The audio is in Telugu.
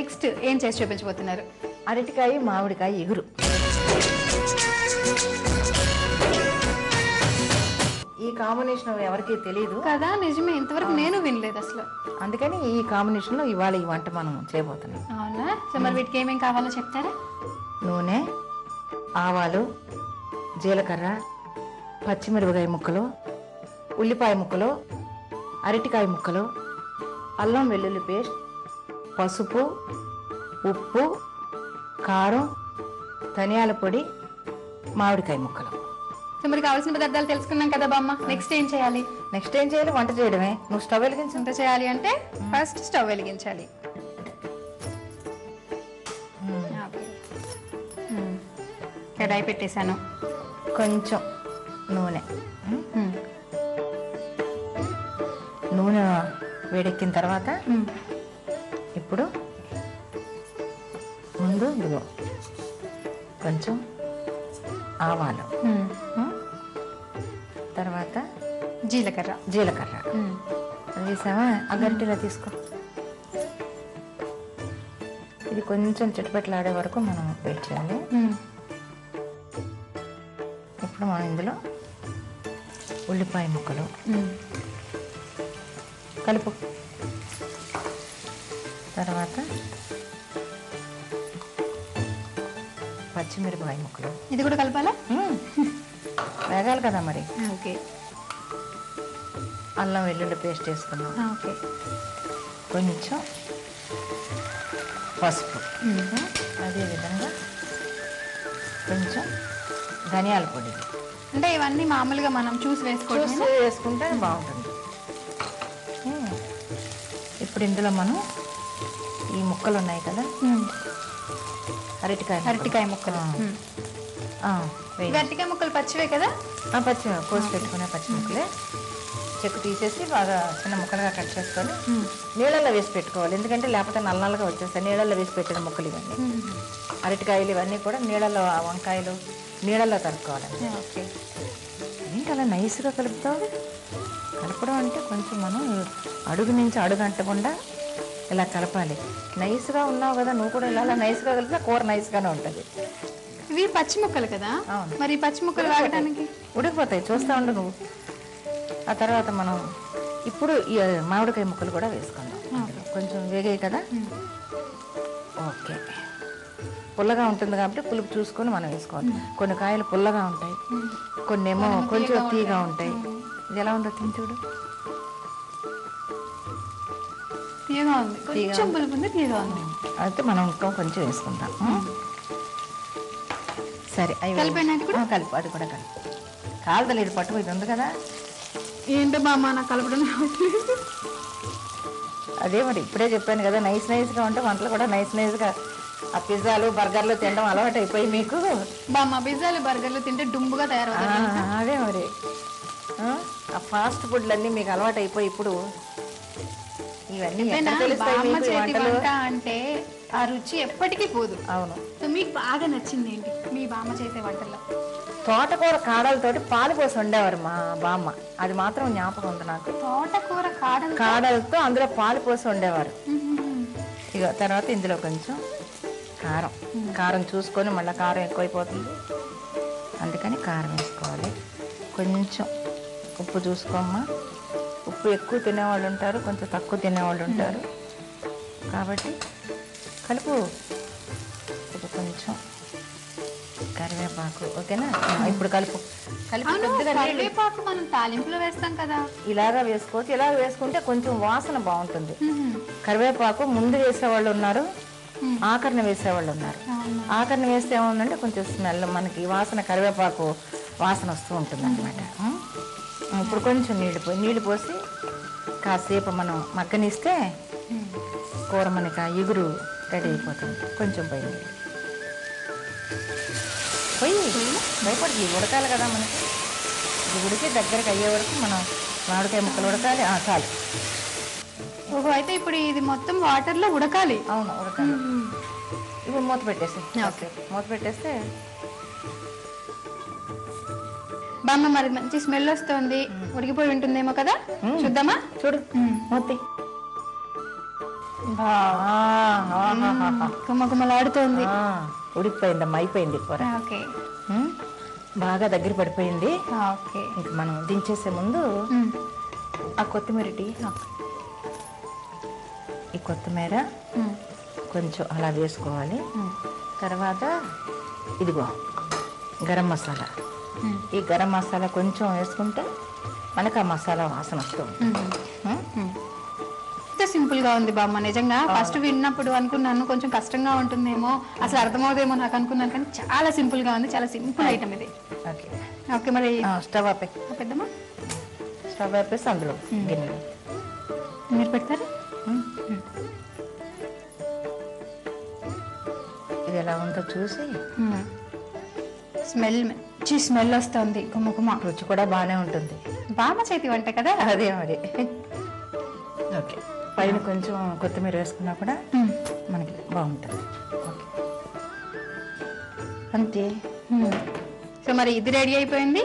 నెక్స్ట్ ఏం చేసి చూపించబోతున్నారు? అరటికాయ మామిడికాయ ఎగురు. ఈ కాంబినేషన్ ఎవరికి తెలియదు కదా, నిజమే, ఇంతవరకు నేను వినలేదు అసలు. అందుకని ఈ కాంబినేషన్ లో ఇవాళ ఈ వంట మనం చేయబోతున్నాం. అవునా? సో మరి వీటికి ఏమేమి కావాలో చెప్తారా? నూనె, ఆవాలు, జీలకర్ర, పచ్చిమిరపకాయ ముక్కలు, ఉల్లిపాయ ముక్కలు, అరటికాయ ముక్కలు, అల్లం వెల్లుల్లి పేస్ట్, పసుపు, ఉప్పు, కారం, ధనియాల పొడి, మామిడికాయ ముక్కలు. సో మరి కావాల్సిన పదార్థాలు తెలుసుకున్నాం కదా బామ్మ. నెక్స్ట్ ఏం చేయాలి? నెక్స్ట్ ఏం చేయాలి? వంట చేయడమే. నువ్వు స్టవ్ వెలిగించి. వంట చేయాలి అంటే ఫస్ట్ స్టవ్ వెలిగించాలి. కడాయి పెట్టేశాను. కొంచెం నూనె. నూనె వేడెక్కిన తర్వాత ఇప్పుడు ముందు ఇదిగో కొంచెం ఆవాలు, తర్వాత జీలకర్ర వేసామా? ఆ గరిటెలా తీసుకో. ఇది కొంచెం చిటపెట్టలాడే వరకు మనం వెయిట్ చేయాలి. ఇప్పుడు మనం ఇందులో ఉల్లిపాయ ముక్కలు కలుపు. తర్వాత పచ్చిమిరపకాయ ముక్కలు. ఇది కూడా కలపాలా? వేగాలి కదా మరి. ఓకే. అల్లం వెల్లుల్లి పేస్ట్ వేసుకున్నాం. ఓకే. కొంచెం పసుపు, అదేవిధంగా కొంచెం ధనియాల పొడి. అంటే ఇవన్నీ మామూలుగా మనం చూసి వేసుకుంటే బాగుంటుంది. ఇప్పుడు ఇందులో మనం ఈ ముక్కలు ఉన్నాయి కదా, అరటికాయ ముక్కలు. అరటికాయ ముక్కలు పచ్చివే కదా? పచ్చి కోసి పెట్టుకునే పచ్చి ముక్కలే. చెక్కు తీసేసి బాగా చిన్న ముక్కలుగా కట్ చేసుకొని నీళ్ళల్లో వేసి పెట్టుకోవాలి. ఎందుకంటే లేకపోతే నల్లగా వచ్చేస్తాయి. నీళ్ళల్లో వేసి పెట్టిన ముక్కలు ఇవన్నీ, అరటికాయలు ఇవన్నీ కూడా నీళ్ళల్లో, వంకాయలు నీళ్ళల్లో తరుక్కోవాలండి. ఓకే. ఏంటి అలా నైస్గా కలుపుతావు? కలపడం అంటే కొంచెం మనం అడుగు నుంచి అడుగు అంటకుండా ఇలా కలపాలి. నైస్గా ఉన్నావు కదా నువ్వు కూడా, ఇలా నైస్గా కలిపితే కూర నైస్గానే ఉంటుంది. ఇవి పచ్చి ముక్కలు కదా? మరి పచ్చి ముక్కలు వాడటానికి ఉడికిపోతాయి. చూస్తూ ఉండు నువ్వు. ఆ తర్వాత మనం ఇప్పుడు ఈ మామిడికాయ ముక్కలు కూడా వేసుకుందాం. కొంచెం వేగాయి కదా. ఓకే. పుల్లగా ఉంటుంది కాబట్టి పులుపు చూసుకొని మనం వేసుకోవాలి. కొన్ని కాయలు పుల్లగా ఉంటాయి, కొన్ని ఏమో కొంచెం తీగా ఉంటాయి. ఇది ఎలా ఉందో తిని చూడు. తీయగా ఉంది, కొంచెం పులుపు ఉంది, తీయగా ఉంది. అయితే మనం ఇంకా కొంచెం వేసుకుందాం. సరే, అవి కలిపి అది కూడా కలిపి కాలదలేదు పట్టుకు. ఇది ఉంది కదా. ఏంటో బామ్మ నాకు కలపడం అదే మరి ఇప్పుడే చెప్పాను కదా, నైస్గా ఉంటే వంటలు కూడా నైస్గా. ఆ పిజ్జాలు బర్గర్లు తినడం అలవాటు అయిపోయి మీకు. బామ్మ పిజ్జాలు బర్గర్లు తింటే డుంబుగా తయారవుతాయి. అదే మరి ఆ ఫాస్ట్ ఫుడ్లు అన్నీ మీకు అలవాటు అయిపోయి ఇప్పుడు ఇవన్నీ అంటే ఆ రుచి ఎప్పటికీ పోదు. అవును. సో మీకు బాగా నచ్చింది ఏంటి మీ బామ్మ చేసే వంటల్లో? తోటకూర కాడలతోటి పాలు పోసి వండేవారు మా బామ్మ. అది మాత్రం జ్ఞాపకం ఉంది నాకు. తోటకూర కాడలతో అందులో పాలు పోసి వండేవారు. ఇక తర్వాత ఇందులో కొంచెం కారం చూసుకొని, మళ్ళీ కారం ఎక్కువైపోతుంది అందుకని కారం వేసుకోవాలి. కొంచెం ఉప్పు చూసుకోమ్మా. ఉప్పు ఎక్కువ తినేవాళ్ళు ఉంటారు, కొంచెం తక్కువ తినేవాళ్ళు ఉంటారు కాబట్టి కలుపు. కొంచెం కరివేపాకు. ఓకేనా? ఇప్పుడు కరివేపాకు మనం తాలింపులో వేస్తాం కదా, ఇలాగా వేసుకోవచ్చు. ఇలా వేసుకుంటే కొంచెం వాసన బాగుంటుంది. కరివేపాకు ముందు వేసేవాళ్ళు ఉన్నారు, ఆఖరణ వేసేవాళ్ళు ఉన్నారు. ఆఖరణ వేస్తే ఏముందంటే కొంచెం స్మెల్, మనకి వాసన, కరివేపాకు వాసన వస్తూ ఉంటుంది అన్నమాట. ఇప్పుడు కొంచెం నీళ్ళు పోసి కాసేపు మనం మగ్గనిస్తే కూర మనకి ఎగురు రెడీ అయిపోతుంది. కొంచెం పొయ్యి భయపడి ఉడకాలి కదా మనకి. ఇది ఉడికి దగ్గరకు అయ్యే వరకు మనం మామిడికాయ ముక్కలు ఉడకాలి. చాలు. అయితే ఇప్పుడు ఇది మొత్తం వాటర్లో ఉడకాలి. అవును, ఉడకాలి. ఇప్పుడు మూత పెట్టేసి. ఓకే, మూత పెట్టేస్తే బామ్మ మరి మంచి స్మెల్ వస్తుంది, ఉడికిపోయి ఉంటుందేమో కదా. చూద్దామా? చూడు. మూత గుమ్మగుమ్మలాడుతోంది. ఉడికిపోయిందమ్మా, అయిపోయింది కూర. ఓకే, బాగా దగ్గర పడిపోయింది. ఓకే, ఇంక మనం దించేసే ముందు ఆ కొత్తిమీర ఈ కొత్తిమీర కొంచెం అలా వేసుకోవాలి. తర్వాత ఇదిగో గరం మసాలా, ఈ గరం మసాలా కొంచెం వేసుకుంటే మనకు ఆ మసాలా వాసన వస్తుంది. సింపుల్ గా ఉంది బామ్మ. నిజంగా ఫస్ట్ విన్నప్పుడు అనుకున్నాను కొంచెం కష్టంగా ఉంటుందేమో, అసలు అర్థమవుదేమో నాకు అనుకున్నాను, కానీ చాలా సింపుల్ గా ఉంది. చాలా సింపుల్ ఐటమ్ ఇది. ఓకే ఓకే, మరి స్టవ్ ఆపే. పెద్దమ్మా స్టవ్ ఆపేసి అందులో గిన్నెలో మీరు పెడతారా? ఇది ఎలా ఉందో చూసి. స్మెల్, మంచి స్మెల్ వస్తుంది. గుమ్మగుమ్మ. రుచి కూడా బాగానే ఉంటుంది. బామ్మ చేతి వంట కదా. అదే మరి. ఓకే, పైన కొంచెం కొత్తిమీర వేసుకున్నా కూడా మనకి బాగుంటుంది. ఓకే, అంతే. సో మరి ఇది రెడీ అయిపోయింది.